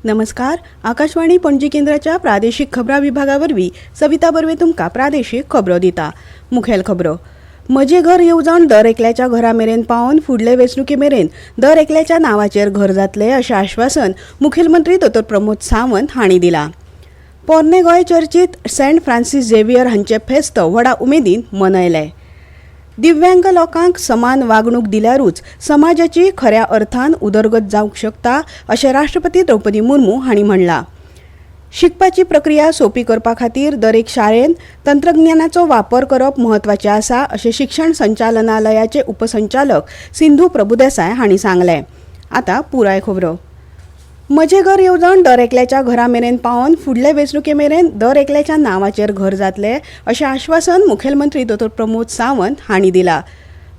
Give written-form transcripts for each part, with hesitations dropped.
नमस्कार. आकाशवाणी पणजी केंद्राच्या प्रादेशीक खबरां विभागावरवीं सविता बर्वे तुमकां प्रादेशीक खबरो दिता. मुखेल खबरो. म्हजें घर येवजण दर एकल्याच्या घरा मेरेन पावन फुडले वेंचणुके मेरेन दर एकल्याच्या नांवाचेर घर जातलें अशें आश्वासन मुखेलमंत्री दोतोर प्रमोद सावंत हांणी दिलां. पोरने गोंय चर्चीत सेंट फ्रांसीस झेवियर हांचें फेस्त व्हडा उमेदीन मनयलें. दिव्यांग लोकांक समान वागणूक दिल्यारूच समाजाची खऱ्या अर्थान उदरगत जावंक शकता अशें राष्ट्रपती द्रौपदी मुर्मू हांणी म्हणलां. शिकपाची प्रक्रिया सोपी करपा खातीर दरेक शाळेन तंत्रज्ञानाचो वापर करप म्हत्वाचें आसा अशें शिक्षण संचालनालयाचे उपसंचालक सिंधू प्रभुदेसाय हांणी सांगलें. आतां पुराय खबरो. म्हजें घर येवजण दर एकल्याच्या घरा मेरेन पावन फुडले वेंचणुके मेरेन दर एकल्याच्या नांवाचेर घर जातलें अशें आश्वासन मुखेलमंत्री दोतोर प्रमोद सावंत हांणी दिलां.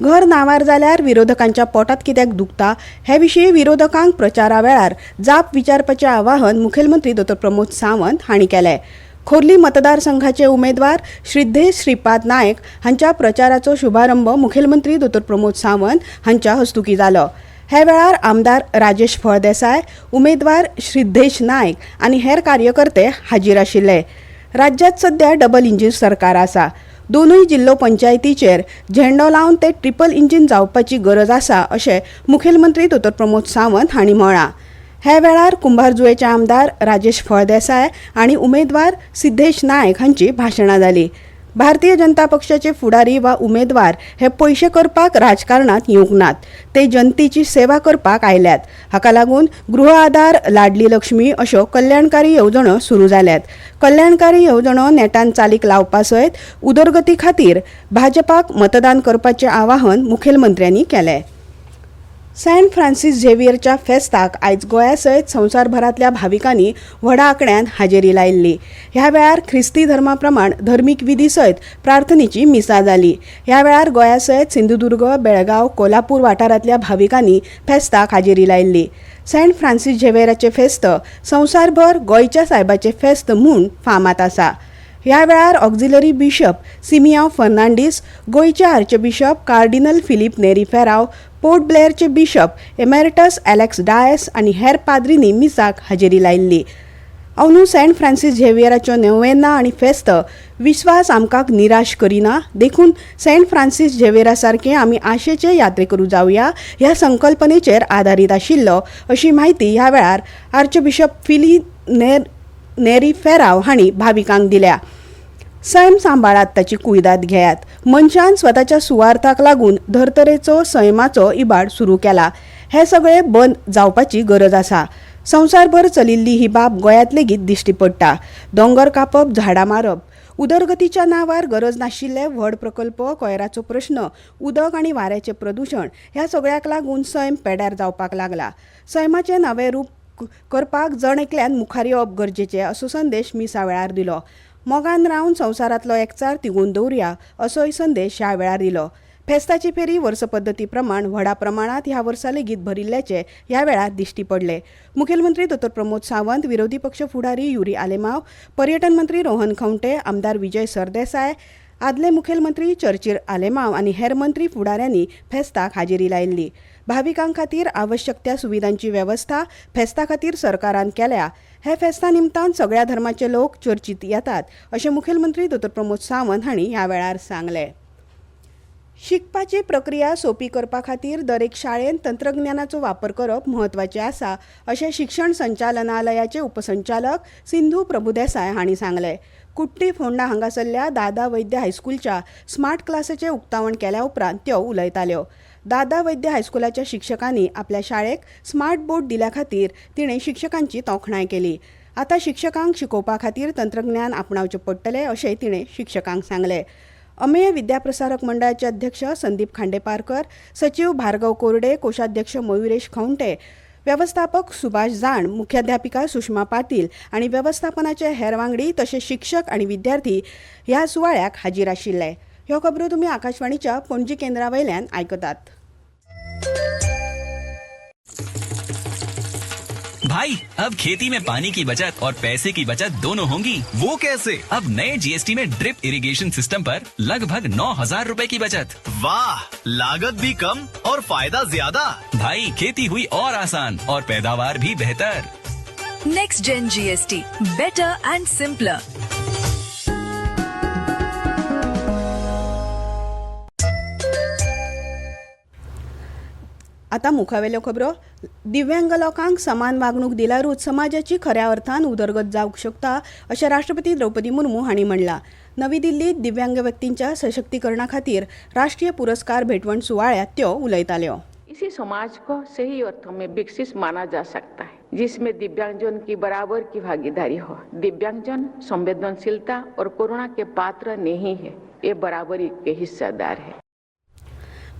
घर नांवार जाल्यार विरोधकांच्या पोटात कित्याक दुखता हे विशीं विरोधकांक प्रचारा वेळार जाप विचारपाचें आवाहन मुखेलमंत्री दोतोर प्रमोद सावंत हांणी केलें. खोर्ली मतदारसंघाचे उमेदवार श्रीद्धेश श्रीपाद नायक हांच्या प्रचाराचो शुभारंभ मुखेलमंत्री दोतोर प्रमोद सावंत हांच्या हस्तुकीं जालो. हे वेळार आमदार राजेश फळदेसाय, उमेदवार श्रीद्धेश नायक आनी हेर कार्यकर्ते हाजीर आशिल्ले. राज्यांत सध्या डबल इंजीन सरकार आसा. दोनूय जिल्लो पंचायतीचेर झेंडो लावन ते ट्रिपल इंजीन जावपाची गरज आसा अशें मुखेलमंत्री दोतोर प्रमोद सावंत हांणी म्हळां. हे वेळार कुंभारजुंवेचे आमदार राजेश फळदेसाय आनी उमेदवार सिद्धेश नायक हांची भाशणां जालीं. भारतीय जनता पक्षाचे फुडारी वा उमेदवार हे पयशे करपाक राजकारणांत येवंक नात. ते जनतेची सेवा करपाक आयल्यात. हाका लागून गृह आधार, लाडली लक्ष्मी अश्यो कल्याणकारी येवजण्यो सुरू जाल्यात. कल्याणकारी येवजण्यो नेटान चालीक लावपा सयत उदरगती खातीर भाजपाक मतदान करपाचें आवाहन मुखेलमंत्र्यांनी केलें. सेंट फ्रांसीस झेवियरच्या फेस्ताक आयज गोंया सयत संवसारभरांतल्या भाविकांनी व्हडा आंकड्यान हाजेरी लायिल्ली. ह्या वेळार ख्रिस्ती धर्मा प्रमाण धर्मीक विधी सयत प्रार्थनेची मिसां जाली. ह्या वेळार गोंया सयत सिंधुदुर्ग, बेळगांव, कोल्हापूर वाठारांतल्या भाविकांनी फेस्ताक हाजेरी लायिल्ली. सेंट फ्रांसीस झेवियराचें फेस्त संवसारभर गोंयच्या सायबाचें फेस्त म्हूण फामाद आसा. ह्या वेळार ऑक्झिलरी बिशप सिमियांव फर्नांडीस, गोंयचे आर्चबिशप कार्डिनल फिलीप नेरी फेराव, पोर्ट ब्लेअरचे बिशप एमेरिटस एलेक्स डायस आनी हेर पाद्रींनी मिसाक हाजेरी लायिल्ली. अंदू सेंट फ्रांसीस झेवियराच्यो नेवयेन्ना आनी फेस्त विस्वास आमकां निराश करिना, देखून सेंट फ्रांसीस झेवियरा सारके आमी आशेचे यात्रेकरू जावया ह्या संकल्पनेचेर आदारीत आशिल्लो अशी माहिती ह्या वेळार आर्चबिशप फिलीप नेरी फेराव हांणी भाविकांक दिल्या. सैम सांबाळात, ताची कुयदाद घेयात. मनशान स्वताच्या सुवार्थाक लागून धर्तरेचो सैमाचो इबाड सुरू केला. हे सगळे बंद जावपाची गरज आसा. संवसारभर चलिल्ली ही बाब गोंयांत लेगीत दिश्टी पडटा. दोंगर कापप, झाडां मारप, उदरगतीच्या नांवार गरज नाशिल्ले व्हड प्रकल्प, कोयराचो प्रश्न, उदक आनी वाऱ्याचें प्रदूशण ह्या सगळ्याक लागून सैम पेड्यार जावपाक लागला. सैमाचें नवें रूप करपाक जण एकल्यान मुखार येवप गरजेचें असो संदेश मिसा वेळार दिलो. मोगान रावन संवसारांतलो एकचार तिगोवन दवरया असोय संदेश ह्या वेळार दिलो. फेस्ताची फेरी वर्स पद्दती प्रमाण व्हडा प्रमाणात ह्या वर्सा लेगीत भरिल्ल्याचे ह्या वेळार दिश्टी पडले. मुखेलमंत्री दोतोर प्रमोद सावंत, विरोधी पक्ष फुडारी युरी आलेमाव, पर्यटन मंत्री रोहन खंवटे, आमदार विजय सरदेसाय, आदले मुखेलमंत्री चर्चील आलेमाव आनी हेर मंत्री फुडाऱ्यांनी फेस्ताक हाजेरी लायिल्ली. भाविकां खातीर आवश्यक त्या सुविधांची वेवस्था फेस्ता खातीर सरकारान केल्या. हे फेस्ता निमतान सगळ्या धर्माचे लोक चर्चीत येतात अशें मुखेलमंत्री दोतोर प्रमोद सावंत हांणी ह्या वेळार सांगलें. शिकपाची प्रक्रिया सोपी करपा खातीर दरेक शाळेन तंत्रज्ञानाचो वापर करप म्हत्वाचें आसा अशें शिक्षण संचालनालयाचे उपसंचालक सिंधू प्रभुदेसाय हांणी सांगलें. कुट्टी फोंडा हांगासरल्या दादा वैद्य हायस्कूलच्या स्मार्ट क्लासाचें उक्तावण केल्या उपरांत त्यो उलयताल्यो. दादा वैद्य हायस्कुलाच्या शिक्षकांनी आपल्या शाळेक स्मार्ट बोर्ड दिल्या खातीर तिणें शिक्षकांची तोखणाय केली. आतां शिक्षकांक शिकोवपा खातीर तंत्रज्ञान आपणावचें पडटलें अशेंय तिणें शिक्षकांक सांगलें. अमेय विद्याप्रसारक मंडळाचे अध्यक्ष संदीप खांडेपारकर, सचिव भार्गव कोरडे, कोषाध्यक्ष मयुरेश खंवटे, व्यवस्थापक सुभाष जाण, मुख्याध्यापिका सुषमा पाटील आनी व्यवस्थापनाचे हेर वांगडी तशेंच शिक्षक आनी विद्यार्थी ह्या सुवाळ्याक हाजीर आशिल्ले. ह्यो खबरो तुमी आकाशवाणीच्या पणजी केंद्रा वयल्यान आयकतात. भाई, अब खेती में पानी की बचत और पैसे की बचत दोनों होंगी। वो कैसे? अब नए जीएसटी में ड्रिप इरिगेशन सिस्टम पर लगभग 9,000 रुपए की बचत। वाह, लागत भी कम और फायदा ज्यादा। भाई, खेती हुई और आसान और पैदावार भी बेहतर। Next Gen GST. Better and simpler. आता मुखावेल्यो खबरो. दिव्यांग लोकांक समान वागणूक दिल्यारूच समाजाची खऱ्या अर्थान उदरगत जावंक शकता अशें राष्ट्रपती द्रौपदी मुर्मू हांणी म्हणलां. नवी दिल्लीत दिव्यांग व्यक्तींच्या सशक्तीकरणा खातीर राष्ट्रीय पुरस्कार भेटवण सुवाळ्यात त्यो उलयताल्यो. इसी समाज को सही अर्थों में विकसित माना जा सकता है जिसमें दिव्यांगजन की बराबर की भागीदारी हो. दिव्यांगजन संवेदनशीलता और करुणा के पात्र नहीं है, ये बराबरी के हिस्सेदार है.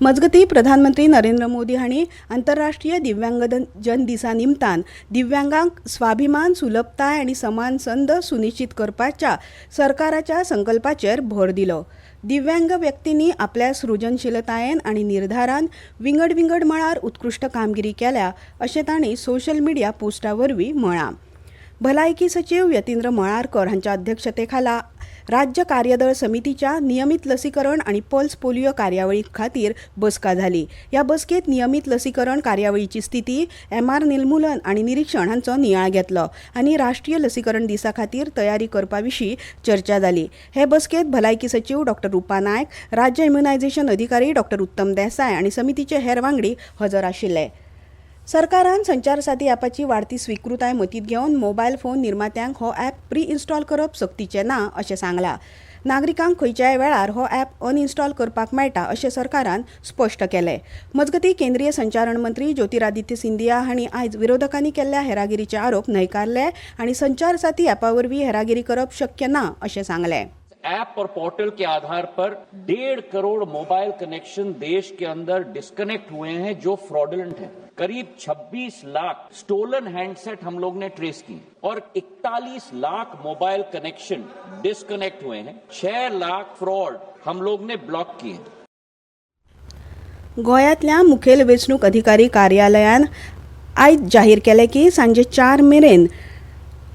मजगती प्रधानमंत्री नरेंद्र मोदी हांणी आंतरराष्ट्रीय दिव्यांगजन दिसा निमतान दिव्यांगांक स्वाभिमान, सुलभताय आनी समान संद सुनिश्चित करपाच्या सरकाराच्या संकल्पाचेर भर दिलो. दिव्यांग व्यक्तींनी आपल्या सृजनशीलतायेन आनी निर्धारान विंगड विंगड मळार उत्कृश्ट कामगिरी केल्या अशें तांणी सोशल मिडिया पोस्टा वरवीं म्हळां. भलायकी सचिव यतींद्र मळारकर हांच्या अध्यक्षतेखाला राज्य कार्यदळ समितीच्या नियमित लसीकरण आणि पल्स पोलिओ कार्यावळी खातीर बसका जाली. ह्या बसकेत नियमित लसीकरण कार्यावळीची स्थिती, MR निर्मूलन आणि निरीक्षण हांचो नियाळ घेतलो आनी राष्ट्रीय लसीकरण दिसा खातीर तयारी करपा विशीं चर्चा जाली. हे बसकेत भलायकी सचिव डॉ. रुपा नायक, राज्य इम्युनायझेशन अधिकारी डॉ. उत्तम देसाय आनी समितीचे हेर वांगडी हजर आशिल्ले. सरकारान संचार साथी ॲपाची वाडती स्विकृताय मतीत घेवन मोबायल फोन निर्मात्यांक हो ॲप प्री इन्स्टॉल करप सक्तीचें ना अशें सांगलां. नागरिकांक खंयच्याय वेळार हो ॲप अनइन्स्टॉल करपाक मेळटा अशें सरकारान स्पश्ट केलें. मजगती केंद्रीय संचारण मंत्री ज्योतिरादित्य सिंधिया हांणी आयज विरोधकांनी केल्ल्या हेरागिरीचे आरोप न्हयकारले आनी संचार साथी ॲपा वरवीं हेरागिरी करप शक्य ना अशें सांगलें. ऐप और पोर्टल के आधार पर 1.5 करोड़ मोबाइल कनेक्शन देश के अंदर डिस्कनेक्ट हुए हैं जो फ्रॉडुलेंट हैं. करीब 26 लाख स्टोलन हैंडसेट हम लोग ने ट्रेस किए और 41 लाख मोबाइल कनेक्शन डिस्कनेक्ट हुए हैं. 6 लाख फ्रॉड हम लोग ने ब्लॉक किए. गोंयांतल्या मुखेल वेंचणूक अधिकारी कार्यालयान आयज जाहीर केलें की सांजे 4 मेरेन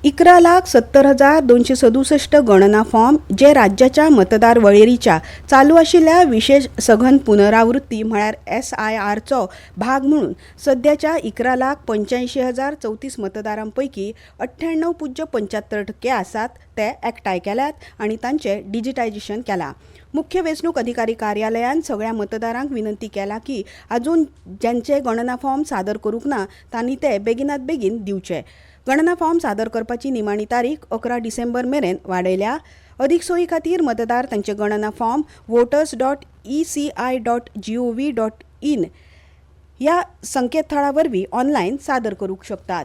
11,70,267 गणना फॉर्म जे राज्याच्या मतदार वळेरीच्या चालू आशिल्ल्या विशेष सघन पुनरावृत्ती म्हळ्यार SIRचो भाग म्हणून सध्याच्या 11,85,034 मतदारांपैकी 98.75% आसात ते एकठांय केल्यात आनी तांचे डिजिटायझेशन केलां. मुख्य वेंचणूक अधिकारी कार्यालयान सगळ्या मतदारांक विनंती केला की आजून ज्यांचे गणना फॉर्म सादर करूंक ना तांणी ते बेगिनात बेगीन दिवचे. गणना फॉर्म सादर करपाची निमाणी तारीख 11 डिसेंबर मेरेन वाडयल्या. अदीक सोयी खातीर मतदार तांचे गणना फॉर्म voters.eci.gov.in ह्या संकेतथळा वरवीं ऑनलायन सादर करूंक शकतात.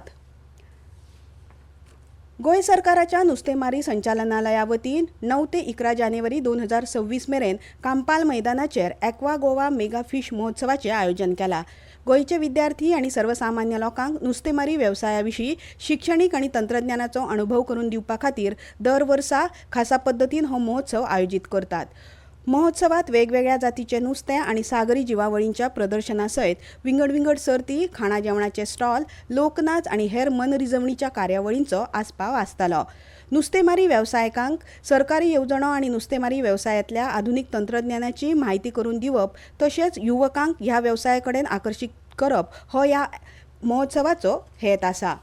गोंय सरकाराच्या नुस्तेमारी संचालनालया वतीन 9 ते 11 जानेवारी 2026 मेरेन कांपाल मैदानाचेर ॲक्वा गोवा मेगा फिश महोत्सवाचें आयोजन केलां. गोंयचे विद्यार्थी आनी सर्वसामान्य लोकांक नुस्तेमारी वेवसाया विशीं शिक्षणीक आनी तंत्रज्ञानाचो अणभव करून दिवपा खातीर दर वर्सा खासा पद्दतीन हो महोत्सव आयोजीत करतात. महोत्सवात वेगवेगळ्या जातीचे नुस्तें आनी सागरी जिवावळींच्या प्रदर्शना सयत विंगड विंगड सर्ती, खाणा जेवणाचे स्टॉल, लोकनाच आनी हेर मनरिजवणीच्या कार्यावळींचो आस्पाव आसतालो. नुस्तेमारी वेवसायिकांक सरकारी येवजणो आनी नुस्तेमारी वेवसायांतल्या आधुनीक तंत्रज्ञानाची म्हायती करून दिवप तशेंच युवकांक ह्या वेवसाया कडेन आकर्शीत करप हो ह्या महोत्सवाचो हेत आसा.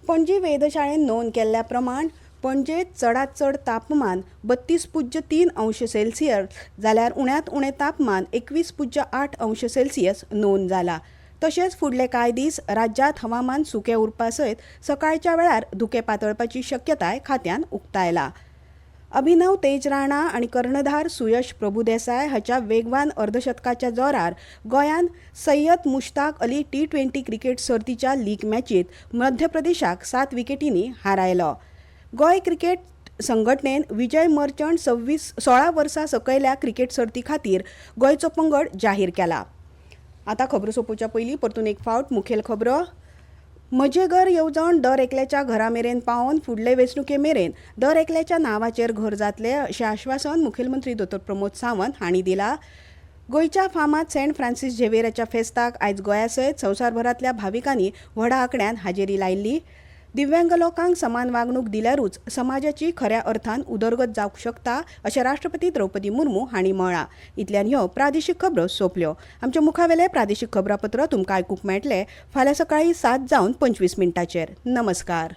पणजी वेधशाळेन नोंद केल्ल्या प्रमाण पणजेत चडांत चड तापमान 32.3 अंश सेल्सियस जाल्यार उण्यांत उणें तापमान 21.8 अंश सेल्सियस नोंद जाला. तशेंच फुडले कांय दीस राज्यांत हवामान सुकें उरपा सयत सकाळच्या वेळार धुकें पातळपाची शक्यताय खात्यान उक्तायला. अभिनव तेज राणा आनी कर्णधार सुयश प्रभुदेसाय हाच्या वेगवान अर्धशतकाच्या जोरार गोंयान सय्यद मुश्ताक अली T20 क्रिकेट सर्तीच्या लीग मॅचीत मध्य प्रदेशाक 7 विकेटींनी हारायलो. गोंय क्रिकेट संघटनेन विजय मर्चंट 16 वर्सां सकयल्या क्रिकेट सर्ती खातीर गोंयचो पंगड जाहीर केला. आतां खबरो सोंपोवच्या पयलीं परतून एक फावट मुखेल खबरो. म्हजें घर येवजण दर एकल्याच्या घरा मेरेन पावन फुडले वेंचणुके मेरेन दर एकल्याच्या नांवाचेर घर जातलें अशें आश्वासन मुखेलमंत्री दोतोर प्रमोद सावंत हांणी दिलां. गोंयच्या फामाद सेंट फ्रांसीस झेवियराच्या फेस्ताक आयज गोंया सयत संवसारभरांतल्या भाविकांनी व्हडा आंकड्यान हाजेरी लायिल्ली. दिव्यांग लोकांक समान वागणूक दिल्यारूच समाजाची खऱ्या अर्थान उदरगत जावंक शकता अशें राष्ट्रपती द्रौपदी मुर्मू हांणी म्हळां. इतल्यान ह्यो प्रादेशीक खबरो सोंपल्यो. आमच्या मुखावेले प्रादेशीक खबरापत्र तुमकां आयकूंक मेळटलें फाल्यां सकाळीं 7:25 नमस्कार.